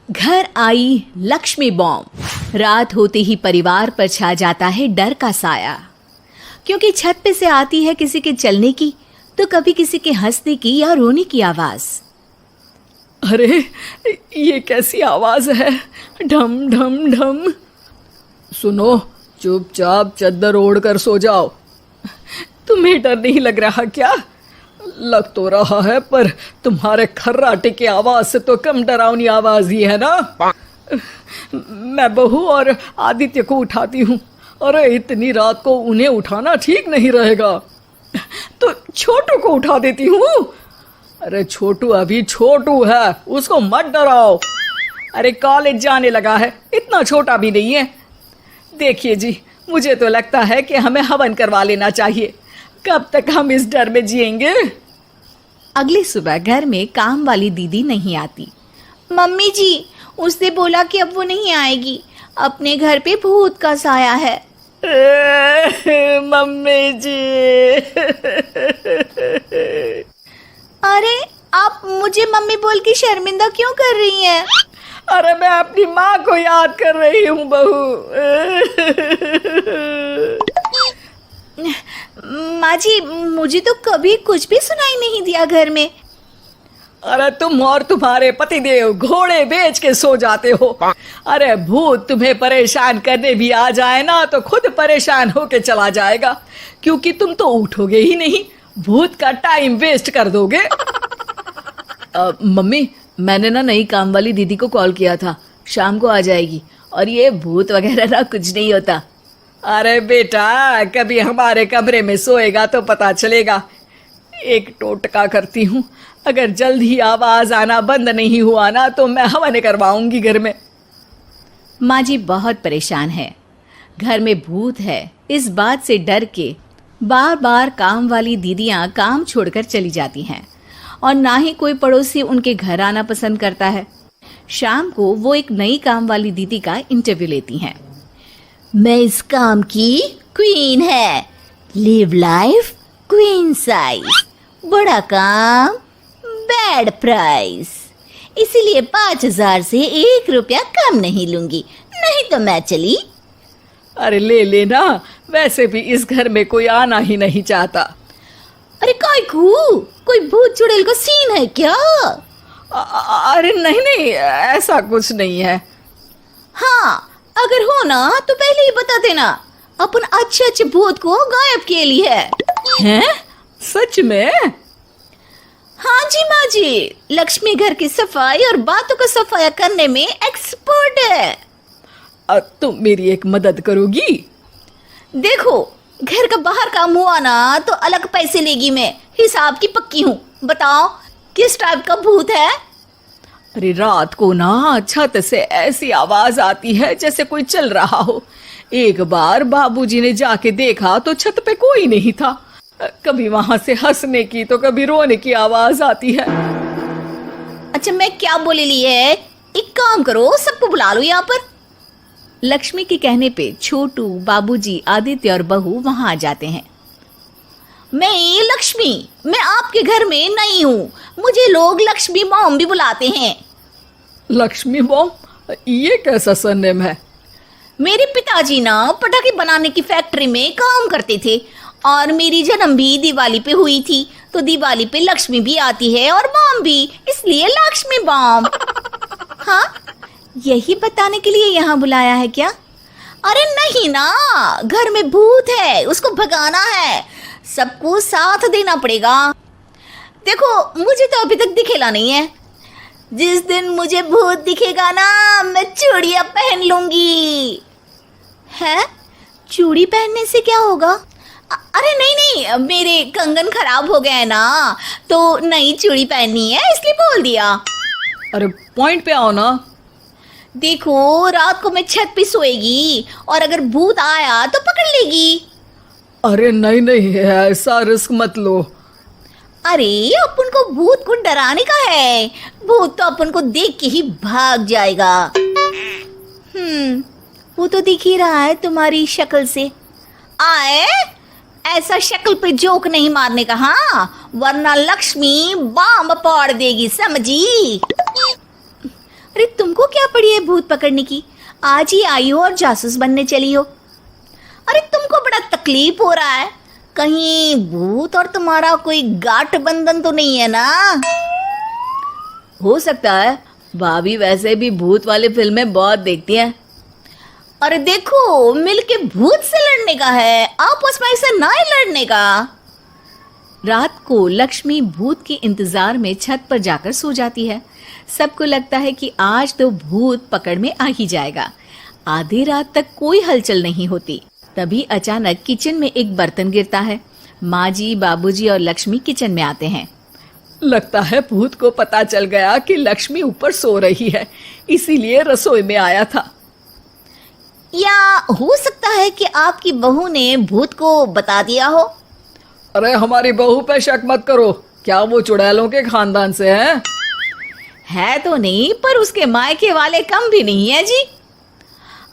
घर आई लक्ष्मी बॉम्ब। रात होते ही परिवार पर छा जाता है डर का साया, क्योंकि छत पे से आती है किसी के चलने की तो कभी किसी के हंसने की या रोने की आवाज। अरे ये कैसी आवाज है? ढम ढम ढम। सुनो, चुपचाप चद्दर ओढ़ कर सो जाओ। तुम्हें डर नहीं लग रहा क्या? लग तो रहा है, पर तुम्हारे खर्राटे की आवाज से तो कम डरावनी आवाज ही है ना। मैं बहू और आदित्य को उठाती हूँ। अरे इतनी रात को उन्हें उठाना ठीक नहीं रहेगा, तो छोटू को उठा देती हूँ। अरे छोटू अभी छोटू है, उसको मत डराओ। अरे कॉलेज जाने लगा है, इतना छोटा भी नहीं है। देखिए जी, मुझे तो लगता है कि हमें हवन करवा लेना चाहिए। कब तक हम इस डर में जिएंगे? अगली सुबह घर में काम वाली दीदी नहीं आती। मम्मी जी, उसने बोला कि अब वो नहीं आएगी, अपने घर पे भूत का साया है। मम्मी जी। अरे आप मुझे मम्मी बोल के शर्मिंदा क्यों कर रही हैं? अरे मैं अपनी माँ को याद कर रही हूँ बहू। माँ जी, मुझे तो कभी कुछ भी सुनाई नहीं दिया घर में। अरे तुम और तुम्हारे पतिदेव घोड़े बेच के सो जाते हो। अरे भूत तुम्हें परेशान करने भी आ जाए ना तो खुद परेशान होके चला जाएगा, क्योंकि तुम तो उठोगे ही नहीं, भूत का टाइम वेस्ट कर दोगे। मम्मी, मैंने ना नई काम वाली दीदी को कॉल किया था, शाम को आ जाएगी, और ये भूत वगैरह ना कुछ नहीं होता। अरे बेटा, कभी हमारे कमरे में सोएगा तो पता चलेगा। एक टोटका करती हूँ, अगर जल्द ही आवाज आना बंद नहीं हुआ ना तो मैं हवन करवाऊंगी घर में। माँ जी बहुत परेशान है, घर में भूत है इस बात से डर के बार बार काम वाली दीदियाँ काम छोड़कर चली जाती हैं, और ना ही कोई पड़ोसी उनके घर आना पसंद करता है। शाम को वो एक नई काम वाली दीदी का इंटरव्यू लेती हैं। मैं इस काम की क्वीन है, लिव लाइफ क्वीन साइज, बड़ा काम बैड प्राइस, इसीलिए 5,000 से 1 रुपया कम नहीं लूंगी, नहीं तो मैं चली। अरे ले लेना, वैसे भी इस घर में कोई आना ही नहीं चाहता। अरे कोई भूत चुड़ैल का सीन है क्या? अरे नहीं नहीं, ऐसा कुछ नहीं है। हाँ, अगर हो ना तो पहले ही बता देना, अपन अच्छे अच्छे भूत को गायब किए लिए हैं? सच में? हाँ जी माँ जी, लक्ष्मी घर की सफाई और बातों का सफाया करने में एक्सपर्ट है। तुम मेरी एक मदद करोगी? देखो, घर का बाहर काम हुआ ना तो अलग पैसे लेगी, मैं हिसाब की पक्की हूँ। बताओ किस टाइप का भूत है? अरे रात को ना छत से ऐसी आवाज आती है जैसे कोई चल रहा हो। एक बार बाबूजी ने जाके देखा तो छत पे कोई नहीं था। कभी वहां से हंसने की तो कभी रोने की आवाज आती है। अच्छा, मैं क्या बोले ली है, एक काम करो, सबको बुला लो यहाँ पर। लक्ष्मी के कहने पे छोटू, बाबूजी, आदित्य और बहू वहां आ जाते हैं। मैं लक्ष्मी, मैं आपके घर में नई हूँ, मुझे लोग लक्ष्मी मॉम भी बुलाते हैं। लक्ष्मी मॉम? ये कैसा सरनेम है? मेरे पिताजी ना पटाखे बनाने की फैक्ट्री में काम करते थे, और मेरी जन्म भी दिवाली पे हुई थी, तो दिवाली पे लक्ष्मी भी आती है और मॉम भी, इसलिए लक्ष्मी मॉम। हाँ, यही बताने के लिए यहाँ बुलाया है क्या? अरे नहीं ना, घर में भूत है, उसको भगाना है, सबको साथ देना पड़ेगा। देखो, मुझे तो अभी तक दिखेला नहीं है, जिस दिन मुझे भूत दिखेगा ना मैं चूड़ियां पहन लूंगी। है? चूड़ी पहनने से क्या होगा? अरे नहीं, मेरे कंगन खराब हो गए ना, तो नई चूड़ी पहननी है इसलिए बोल दिया। अरे पॉइंट पे आओ ना। देखो, रात को मैं छत पे सोएगी और अगर भूत आया तो पकड़ लेगी। अरे नहीं नहीं, ऐसा रिस्क मत लो। अरे अपन को भूत को डराने का है, भूत तो अपन को देख के ही भाग जाएगा। वो तो दिख ही रहा है तुम्हारी शक्ल से। आए, ऐसा शक्ल पे जोक नहीं मारने का, हाँ, वरना लक्ष्मी बॉम्ब फोड़ देगी, समझी? अरे तुमको क्या है भूत पकड़ने की? आज ही आई हो और जासूस बनने चली हो। अरे तुमको बड़ा तकलीफ हो रहा है, कहीं भूत और तुम्हारा कोई गांठ बंधन तो नहीं है ना? हो सकता है, भाभी वैसे भी भूत वाली फिल्में बहुत देखती हैं। अरे देखो, मिलके भूत से लड़ने का है, आपस में ऐसे ना ही लड़ने का। रात को लक्ष्मी भूत के इंतजार में छत पर जाकर सो जाती है। सबको लगता है कि आज तो भूत पकड़ में आ ही जाएगा। आधी रात तक कोई हलचल नहीं होती। तभी अचानक किचन में एक बर्तन गिरता है। माँ जी, बाबूजी और लक्ष्मी किचन में आते हैं। लगता है भूत को पता चल गया कि लक्ष्मी ऊपर सो रही है, इसीलिए रसोई में आया था। या हो सकता है कि आपकी बहू ने भूत को बता दिया हो। अरे हमारी बहू पे शक मत करो, क्या वो चुड़ैलों के खानदान से है तो नहीं, पर उसके मायके वाले कम भी नहीं है जी।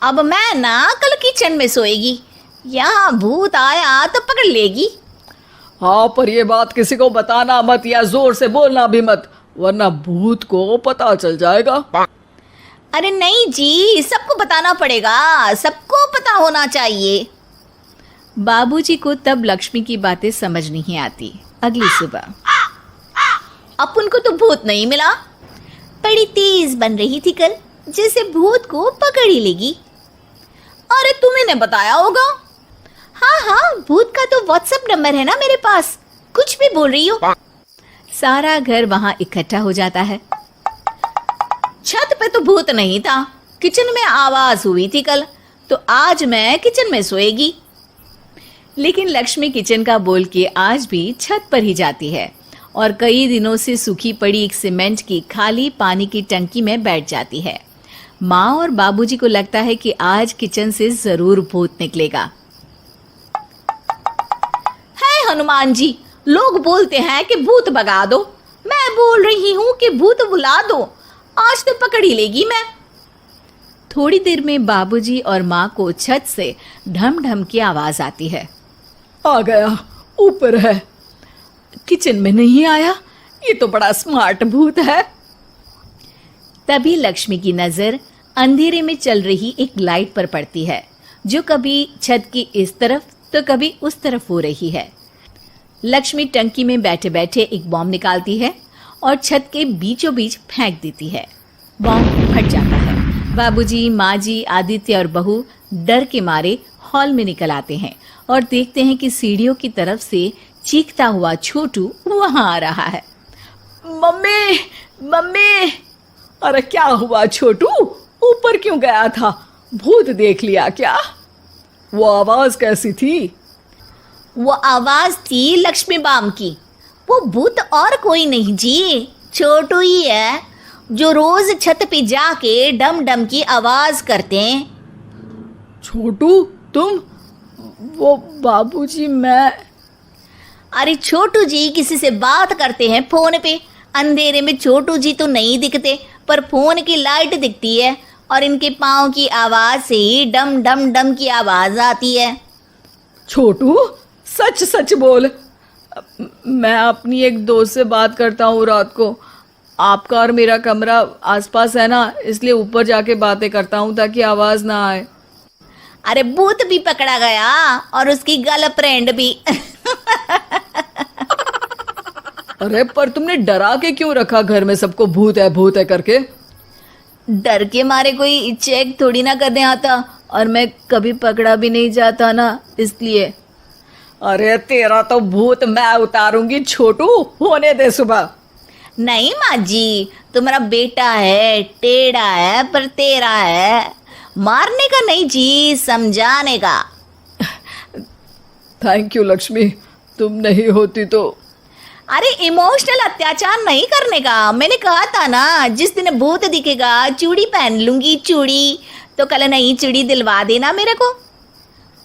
अब मैं ना कल किचन में सोएगी, यहाँ भूत आया तो पकड़ लेगी। हाँ, पर ये बात किसी को बताना मत या जोर से बोलना भी मत, वरना भूत को पता चल जाएगा। अरे नहीं जी, सबको बताना पड़ेगा, सबको पता होना चाहिए। बाबूजी को तब लक्ष्मी की बातें समझ नहीं आती। अगली सुबह अपन को तो भूत नहीं मिला, बड़ी तेज बन रही थी कल, जैसे भूत को पकड़ ही लेगी। अरे तुम्हें ने बताया होगा। हाँ हाँ, भूत का तो व्हाट्सएप नंबर है ना मेरे पास, कुछ भी बोल रही हो। सारा घर वहां इकट्ठा हो जाता है। छत पे तो भूत नहीं था, किचन में आवाज हुई थी कल, तो आज मैं किचन में सोएगी। लेकिन लक्ष्मी किचन का बोल के आज भी छत पर ही जाती है और कई दिनों से सूखी पड़ी एक सीमेंट की खाली पानी की टंकी में बैठ जाती है। माँ और बाबूजी को लगता है कि आज किचन से जरूर भूत निकलेगा। है हनुमान जी, लोग बोलते हैं कि भूत भगा दो, मैं बोल रही हूँ कि भूत बुला दो, आज तो पकड़ ही लेगी मैं। थोड़ी देर में बाबूजी और माँ को छत से ढम ढम की आवाज आती है। आ गया, ऊपर है, किचन में नहीं आया, ये तो बड़ा स्मार्ट भूत है। तभी लक्ष्मी की नजर अंधेरे में चल रही एक लाइट पर पड़ती है, जो कभी छत की इस तरफ तो कभी उस तरफ हो रही है। लक्ष्मी टंकी में बैठे बैठे एक बॉम्ब निकालती है और छत के बीचों बीच फेंक देती है। बॉम्ब फट जाता है। बाबूजी, माँ जी, आदित्य और बहू डर के मारे हॉल में निकल आते हैं और देखते हैं कि सीढ़ियों की तरफ से चीखता हुआ छोटू वहां आ रहा है। Mummy, mummy! अरे क्या हुआ छोटू, ऊपर क्यों गया था? भूत देख लिया क्या? वो आवाज कैसी थी? वो आवाज थी लक्ष्मी बाम की। वो भूत और कोई नहीं जी, छोटू ही है, जो रोज छत पे जाके डम डम की आवाज करते हैं। छोटू तुम? वो बाबूजी मैं। अरे छोटू जी किसी से बात करते हैं फोन पे, अंधेरे में छोटू जी तो नहीं दिखते, पर फोन की लाइट दिखती है और इनके पाँव की आवाज से ही डम डम डम की आवाज आती है। छोटू सच सच बोल। मैं अपनी एक दोस्त से बात करता हूँ रात को, आपका और मेरा कमरा आसपास है ना, इसलिए ऊपर जाके बातें करता हूँ ताकि आवाज ना आए। अरे भूत भी पकड़ा गया और उसकी गर्लफ्रेंड भी। अरे पर तुमने डरा के क्यों रखा घर में सबको भूत है करके? डर के मारे कोई चेक थोड़ी ना करने आता, और मैं कभी पकड़ा भी नहीं जाता ना, इसलिए। अरे तेरा तो भूत मैं उतारूंगी छोटू, होने दे सुबह। नहीं माँ जी, तुम्हारा बेटा है, टेढ़ा है पर तेरा है, मारने का नहीं जी, समझाने का। थैंक यू लक्ष्मी, तुम नहीं होती तो। अरे इमोशनल अत्याचार नहीं करने का, मैंने कहा था ना, जिस दिन भूत दिखेगा चूड़ी पहन लूंगी, चूड़ी तो कल नई चूड़ी दिलवा देना मेरे को।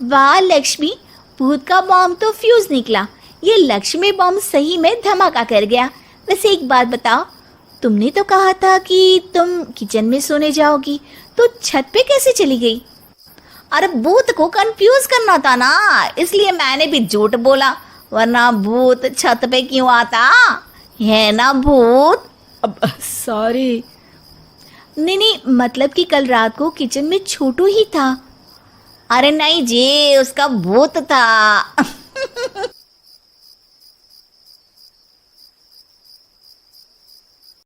वाह लक्ष्मी, भूत का बॉम्ब तो फ्यूज निकला, ये लक्ष्मी बॉम्ब सही में धमाका कर गया। वैसे एक बात बताओ, तुमने तो कहा था कि तुम किचन में सोने जाओगी, तो छत पे कैसे चली गई? अरे भूत को कंफ्यूज करना था ना, इसलिए मैंने भी झूठ बोला, वरना भूत छत पे क्यों आता है ना भूत। अब सॉरी। नहीं नहीं, मतलब कि कल रात को किचन में छोटू ही था। अरे नहीं जी, उसका भूत था।